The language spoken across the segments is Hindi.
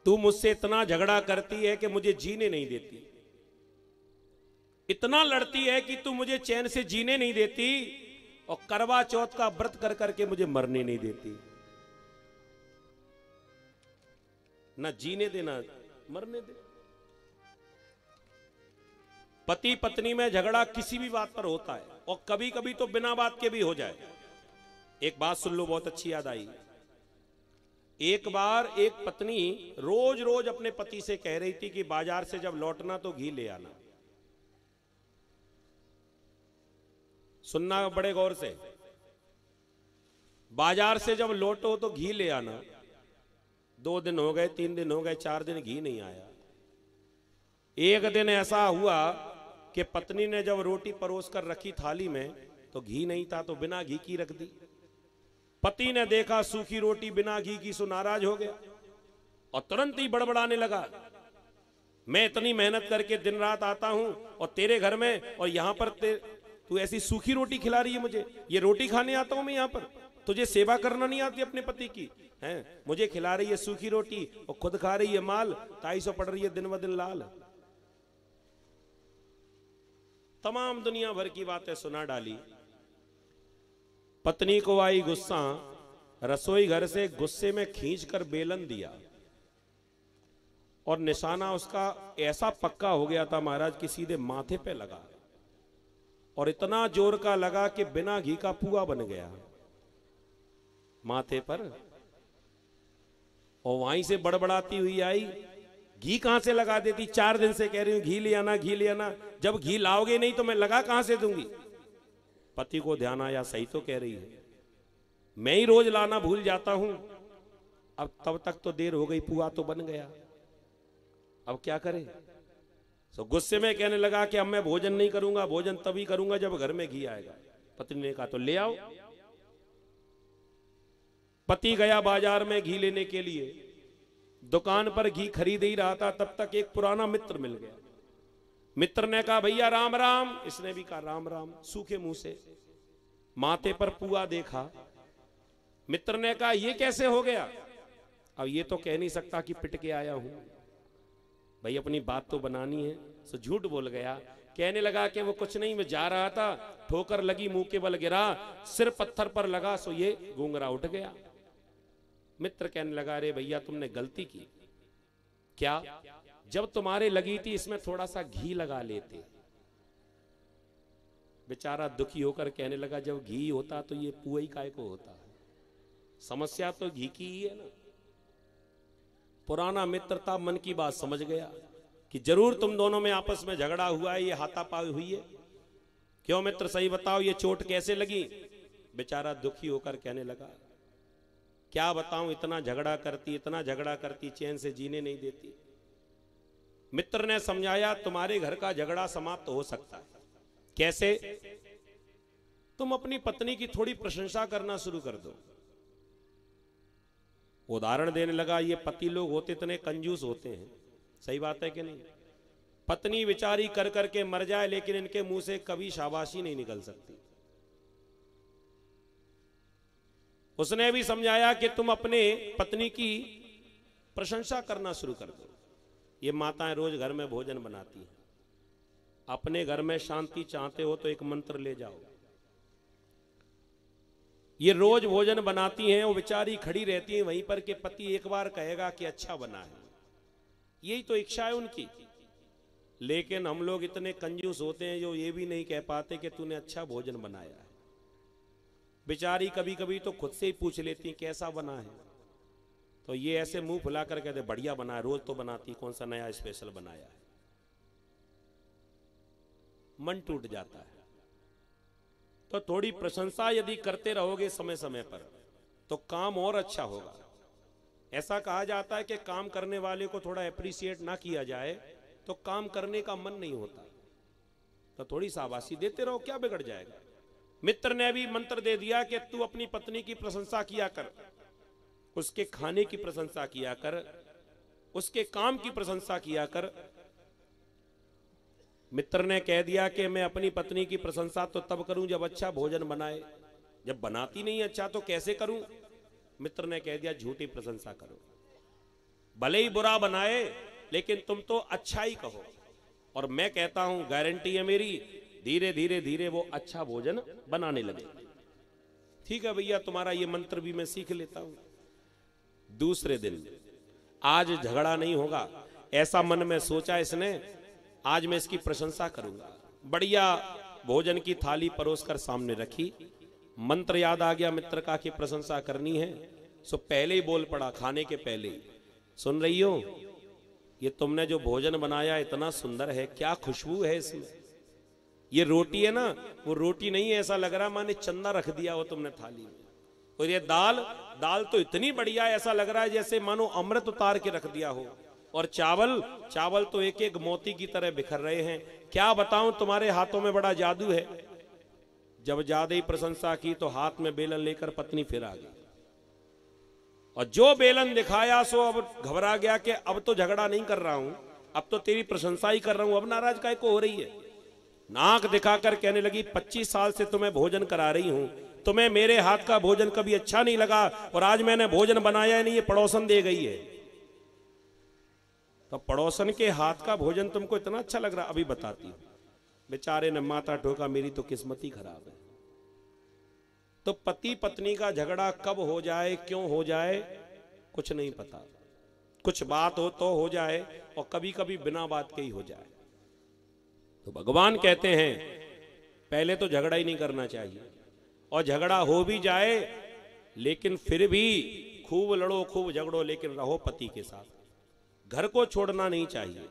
तू मुझसे इतना झगड़ा करती है कि मुझे जीने नहीं देती, इतना लड़ती है कि तू मुझे चैन से जीने नहीं देती, और करवा चौथ का व्रत कर करके मुझे मरने नहीं देती। ना जीने देना मरने दे। पति पत्नी में झगड़ा किसी भी बात पर होता है, और कभी कभी तो बिना बात के भी हो जाए। एक बात सुन लो, बहुत अच्छी याद आई। एक बार एक पत्नी रोज रोज अपने पति से कह रही थी कि बाजार से जब लौटना तो घी ले आना। सुनना बड़े गौर से, बाजार से जब लौटो तो घी ले आना। 2 दिन हो गए, 3 दिन हो गए, 4 दिन घी नहीं आया। एक दिन ऐसा हुआ कि पत्नी ने जब रोटी परोस कर रखी थाली में तो घी नहीं था, तो बिना घी की रख दी। पति ने देखा सूखी रोटी बिना घी की, सो नाराज हो गया और तुरंत ही बड़बड़ाने लगा, मैं इतनी मेहनत करके दिन रात आता हूं और तेरे घर में, और यहां पर तू ऐसी सूखी रोटी खिला रही है मुझे। ये रोटी खाने आता हूं मैं यहां पर, तुझे सेवा करना नहीं आती अपने पति की है? मुझे खिला रही है सूखी रोटी और खुद खा रही है माल, 250 पड़ रही है दिन ब दिन लाल। तमाम दुनिया भर की बातें सुना डाली। पत्नी को आई गुस्सा, रसोई घर से गुस्से में खींचकर बेलन दिया, और निशाना उसका ऐसा पक्का हो गया था महाराज कि सीधे माथे पे लगा, और इतना जोर का लगा कि बिना घी का पुआ बन गया माथे पर। और वहीं से बड़बड़ाती हुई आई, घी कहां से लगा देती? 4 दिन से कह रही हूं घी ले आना, घी ले आना, जब घी लाओगे नहीं तो मैं लगा कहां से दूंगी? पति को ध्यान आया, सही तो कह रही है, मैं ही रोज लाना भूल जाता हूं। अब तब तक तो देर हो गई, पुआ तो बन गया, अब क्या करें? तो गुस्से में कहने लगा कि अब मैं भोजन नहीं करूंगा, भोजन तभी करूंगा जब घर में घी आएगा। पत्नी ने कहा तो ले आओ। पति गया बाजार में घी लेने के लिए, दुकान पर घी खरीद ही रहा था, तब तक एक पुराना मित्र मिल गया। मित्र ने कहा भैया राम राम। इसने भी कहा राम राम, सूखे मुंह से। माथे पर पुआ देखा। मित्र ने कहा ये कैसे हो गया? अब ये तो कह नहीं सकता कि पिट के आया हूं, भाई अपनी बात तो बनानी है। सो झूठ बोल गया, कहने लगा कि वो कुछ नहीं, मैं जा रहा था, ठोकर लगी, मुंह के बल गिरा, सिर पत्थर पर लगा, सो ये घूंघरा उठ गया। मित्र कहने लगा अरे भैया तुमने गलती की। क्या? जब तुम्हारे लगी थी इसमें थोड़ा सा घी लगा लेते। बेचारा दुखी होकर कहने लगा जब घी होता तो ये पुआ काय को होता? समस्या तो घी की ही है ना। पुराना मित्र था, मन की बात समझ गया कि जरूर तुम दोनों में आपस में झगड़ा हुआ है, ये हाथापाई हुई है। क्यों मित्र सही बताओ, ये चोट कैसे लगी? बेचारा दुखी होकर कहने लगा क्या बताऊं, इतना झगड़ा करती, चैन से जीने नहीं देती। मित्र ने समझाया तुम्हारे घर का झगड़ा समाप्त हो सकता है। कैसे? तुम अपनी पत्नी की थोड़ी प्रशंसा करना शुरू कर दो। उदाहरण देने लगा, ये पति लोग होते इतने कंजूस होते हैं, सही बात है कि नहीं? पत्नी बेचारी कर करके मर जाए लेकिन इनके मुंह से कभी शाबाशी नहीं निकल सकती। उसने भी समझाया कि तुम अपने पत्नी की प्रशंसा करना शुरू कर दो। ये माताएं रोज घर में भोजन बनाती हैं, अपने घर में शांति चाहते हो तो एक मंत्र ले जाओ। ये रोज भोजन बनाती हैं, वो बेचारी खड़ी रहती हैं वहीं पर कि पति एक बार कहेगा कि अच्छा बना है, यही तो इच्छा है उनकी। लेकिन हम लोग इतने कंजूस होते हैं जो ये भी नहीं कह पाते कि तूने अच्छा भोजन बनाया है। बेचारी कभी कभी तो खुद से ही पूछ लेती हैं कैसा बना है, तो ये ऐसे मुंह फुला कर कहते बढ़िया बना है, रोज तो बनाती, कौन सा नया स्पेशल बनाया है। मन टूट जाता है। तो थोड़ी प्रशंसा यदि करते रहोगे समय समय पर तो काम और अच्छा होगा। ऐसा कहा जाता है कि काम करने वाले को थोड़ा एप्रिसिएट ना किया जाए तो काम करने का मन नहीं होता। तो थोड़ी शाबाशी देते रहो, क्या बिगड़ जाएगा। मित्र ने भी मंत्र दे दिया कि तू अपनी पत्नी की प्रशंसा किया कर, उसके खाने की प्रशंसा किया कर, उसके काम की प्रशंसा किया कर। मित्र ने कह दिया कि मैं अपनी पत्नी की प्रशंसा तो तब करूं जब अच्छा भोजन बनाए, जब बनाती नहीं अच्छा तो कैसे करूं? मित्र ने कह दिया झूठी प्रशंसा करो। भले ही बुरा बनाए लेकिन तुम तो अच्छा ही कहो। और मैं कहता हूं, गारंटी है मेरी, धीरे धीरे धीरे वो अच्छा भोजन बनाने लगे। ठीक है भैया, तुम्हारा ये मंत्र भी मैं सीख लेता हूं। दूसरे दिन, आज झगड़ा नहीं होगा, ऐसा मन में सोचा इसने, आज मैं इसकी प्रशंसा करूंगा। बढ़िया भोजन की थाली परोसकर सामने रखी, मंत्र याद आ गया मित्र का कि प्रशंसा करनी है, सो पहले ही बोल पड़ा, खाने के पहले ही, सुन रही हो, ये तुमने जो भोजन बनाया इतना सुंदर है, क्या खुशबू है इसमें। ये रोटी है ना, वो रोटी नहीं है, ऐसा लग रहा माने चंदा रख दिया हो तुमने थाली में। और ये दाल, दाल तो इतनी बढ़िया है, ऐसा लग रहा है जैसे मानो अमृत उतार के रख दिया हो। और चावल, चावल तो एक एक मोती की तरह बिखर रहे हैं। क्या बताऊं, तुम्हारे हाथों में बड़ा जादू है। जब ज्यादा ही प्रशंसा की तो हाथ में बेलन लेकर पत्नी फिर आ गई, और जो बेलन दिखाया सो अब घबरा गया कि अब तो झगड़ा नहीं कर रहा हूं, अब तो तेरी प्रशंसा ही कर रहा हूं, अब नाराज काहे को हो रही है। नाक दिखाकर कहने लगी, 25 साल से तुम्हें भोजन करा रही हूं, तुम्हें मेरे हाथ का भोजन कभी अच्छा नहीं लगा, और आज मैंने भोजन बनाया नहीं, ये पड़ोसन दे गई है। तो पड़ोसन के हाथ का भोजन तुमको इतना अच्छा लग रहा, अभी बताती हूं। बेचारे ने माथा ठोका, मेरी तो किस्मत ही खराब है। तो पति पत्नी का झगड़ा कब हो जाए, क्यों हो जाए, कुछ नहीं पता। कुछ बात हो तो हो जाए, और कभी कभी बिना बात के ही हो जाए। तो भगवान कहते हैं पहले तो झगड़ा ही नहीं करना चाहिए, और झगड़ा हो भी जाए लेकिन फिर भी खूब लड़ो खूब झगड़ो, लेकिन रहो पति के साथ। घर को छोड़ना नहीं चाहिए।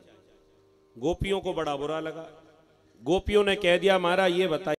गोपियों को बड़ा बुरा लगा। गोपियों ने कह दिया, महाराज ये बताइए